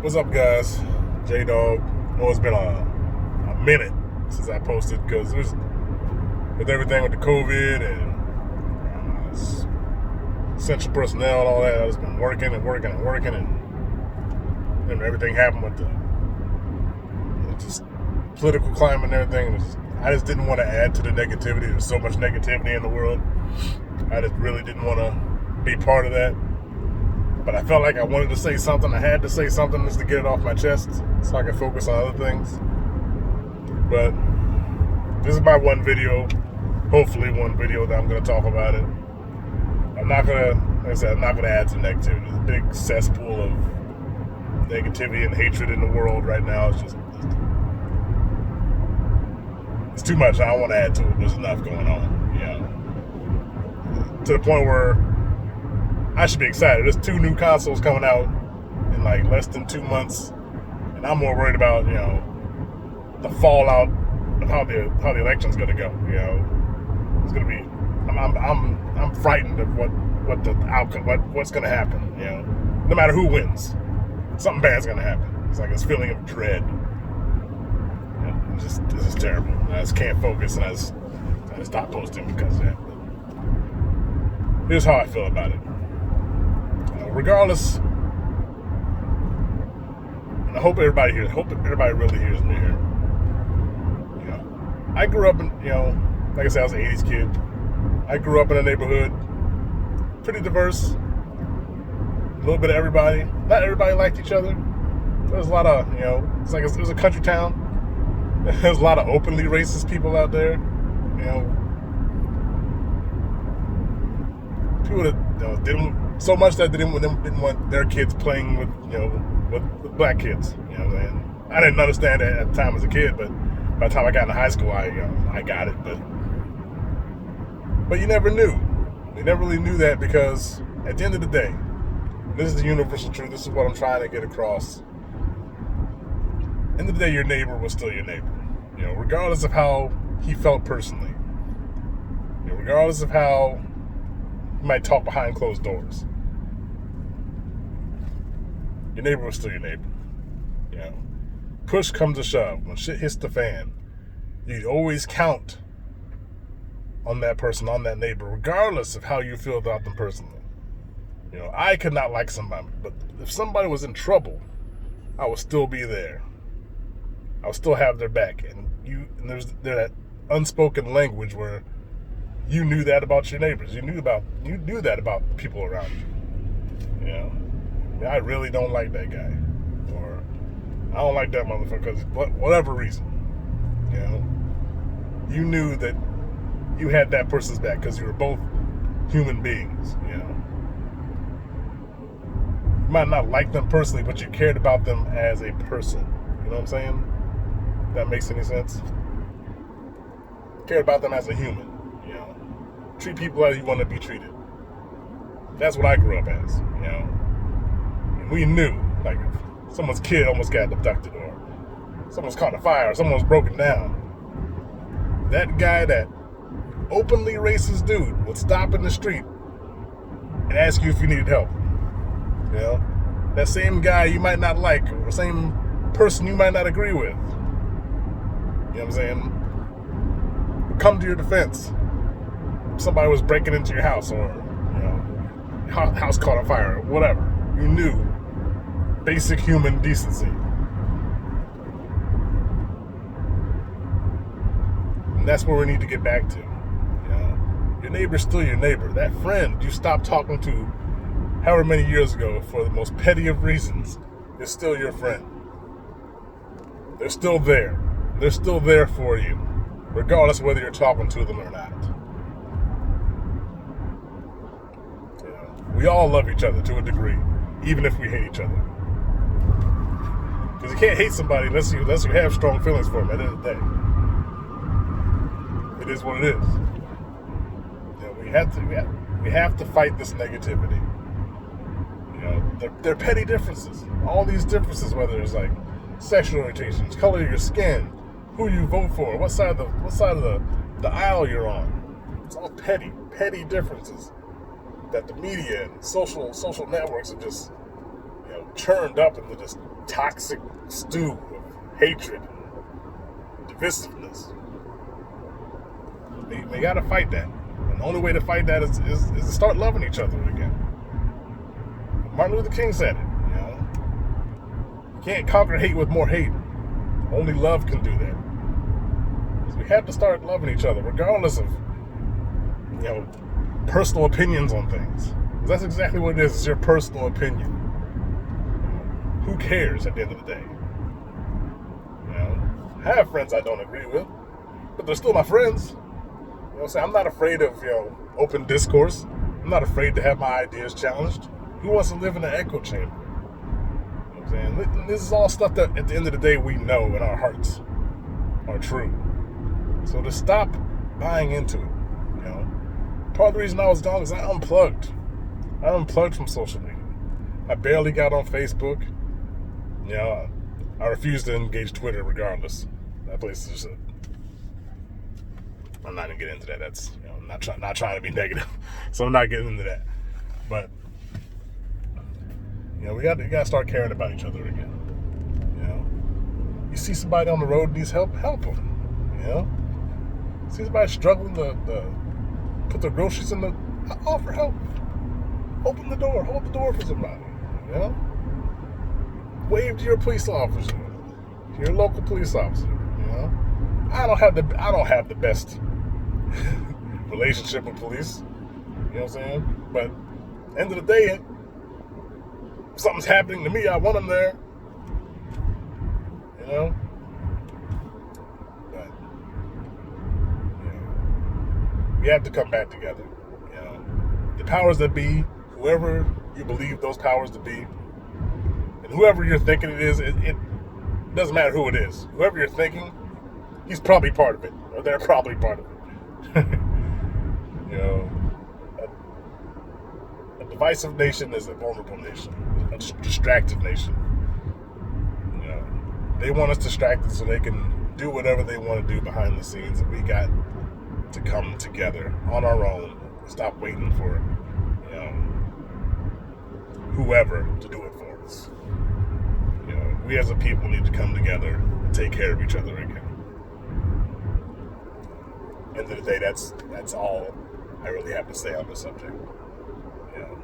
What's up, guys? J Dog. It's been a minute since I posted because there's with everything with the COVID and essential personnel and all that. I've just been working and everything happened with the just political climate and everything. I just didn't want to add to the negativity. There's so much negativity in the world. I just really didn't want to be part of that. But I felt like I wanted to say something. I had to say something just to get it off my chest so I could focus on other things. But this is my one video, hopefully one video that I'm going to talk about it. I'm not going to, like I said, I'm not going to add to negativity. There's a big cesspool of negativity and hatred in the world right now. It's too much. I don't want to add to it. There's enough going on, to the point where I should be excited. There's 2 new consoles coming out in like less than 2 months, and I'm more worried about the fallout of how the election's gonna go. It's gonna be. I'm frightened of what the outcome, what's gonna happen. No matter who wins, something bad's gonna happen. It's like this feeling of dread. This is terrible. I just can't focus, and I just stopped posting because of that. But here's how I feel about it. Regardless, and I hope everybody really hears me here. I grew up in, like I said, I was an 80s kid. I grew up in a neighborhood, pretty diverse, a little bit of everybody. Not everybody liked each other. There was a lot of, it was a country town. There's a lot of openly racist people out there. People that didn't. So much that they didn't want their kids playing with black kids. And I didn't understand that at the time as a kid, but by the time I got into high school, I got it. But you never knew. You never really knew that because at the end of the day, this is the universal truth. This is what I'm trying to get across. End of the day, your neighbor was still your neighbor. Regardless of how he felt personally. Regardless of how you might talk behind closed doors. Your neighbor was still your neighbor. Push comes to shove. When shit hits the fan, you always count on that person, on that neighbor, regardless of how you feel about them personally. I could not like somebody, but if somebody was in trouble, I would still be there. I would still have their back. And there's that unspoken language where you knew that about your neighbors. You knew that about people around you. I really don't like that guy, or I don't like that motherfucker because whatever reason. You knew that you had that person's back because you were both human beings. You might not like them personally, but you cared about them as a person. You know what I'm saying? If that makes any sense? Cared about them as a human. Treat people as you want to be treated. That's what I grew up as. And we knew, like, if someone's kid almost got abducted, or someone's caught a fire, or someone's broken down, that guy, that openly racist dude, would stop in the street and ask you if you needed help. That same guy you might not like, or the same person you might not agree with. You know what I'm saying? Come to your defense. Somebody was breaking into your house, or house caught on fire, or whatever. You knew basic human decency. And that's where we need to get back to. Your neighbor's still your neighbor. That friend you stopped talking to however many years ago for the most petty of reasons is still your friend. They're still there. They're still there for you, regardless of whether you're talking to them or not. We all love each other to a degree, even if we hate each other. Because you can't hate somebody unless you have strong feelings for them at the end of the day. It is what it is. We have to fight this negativity. They're petty differences. All these differences, whether it's like sexual orientations, color of your skin, who you vote for, what side of the aisle you're on. It's all petty differences that the media and social networks are just churned up into this toxic stew of hatred and divisiveness. We gotta fight that. And the only way to fight that is to start loving each other again. Martin Luther King said it, you know. You can't conquer hate with more hate. Only love can do that. So we have to start loving each other, regardless of, you know, personal opinions on things. That's exactly what it is. It's your personal opinion. Who cares at the end of the day? You know, I have friends I don't agree with, but they're still my friends. You know what I'm saying? I'm not afraid of, you know, open discourse. I'm not afraid to have my ideas challenged. Who wants to live in an echo chamber? You know what I'm saying? This is all stuff that at the end of the day we know in our hearts are true. So to stop buying into it, you know. Part of the reason I was gone is I unplugged. I unplugged from social media. I barely got on Facebook. You know, I refuse to engage Twitter regardless. That place is just I'm not gonna get into that. That's, you know, I'm not trying to be negative, so I'm not getting into that. But you know, we got to start caring about each other again. You know, you see somebody on the road needs help them. You know, see somebody struggling to put their groceries in offer help. Open the door, hold the door for somebody. You know, wave to your police officer, to your local police officer. You know, I don't have the best relationship with police. You know what I'm saying? But end of the day, if something's happening to me, I want them there. You know, but you know, we have to come back together. You know, the powers that be, whoever you believe those powers to be, and whoever you're thinking it is, it doesn't matter who it is. Whoever you're thinking, he's probably part of it, or they're probably part of it. You know, a divisive nation is a vulnerable nation, a distracted nation. You know, they want us distracted so they can do whatever they want to do behind the scenes, and we got to come together on our own. Stop waiting for, you know, whoever to do it for us. You know, we as a people need to come together and take care of each other again. End of the day, that's all I really have to say on the subject. You know,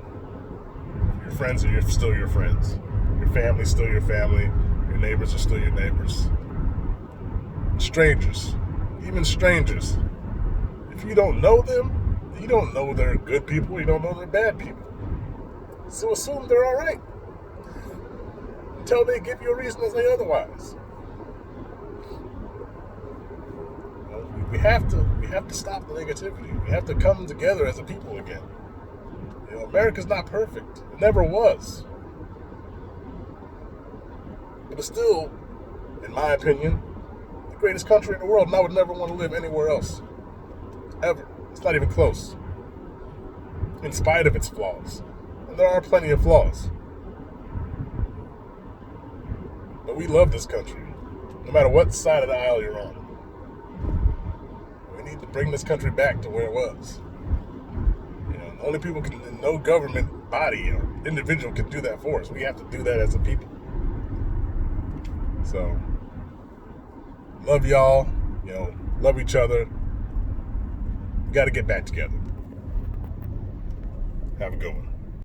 your friends are still your friends. Your family's still your family. Your neighbors are still your neighbors. Strangers, even strangers, if you don't know them, you don't know they're good people, you don't know they're bad people. So assume they're all right until they give you a reason to say otherwise. We have to stop the negativity. We have to come together as a people again. You know, America's not perfect. It never was. But it's still, in my opinion, the greatest country in the world, and I would never want to live anywhere else. Ever. It's not even close. In spite of its flaws. And there are plenty of flaws. But we love this country, no matter what side of the aisle you're on. We need to bring this country back to where it was. You know, only people can, no government body or individual can do that for us. We have to do that as a people. So, love y'all. You know, love each other. We got to get back together. Have a good one.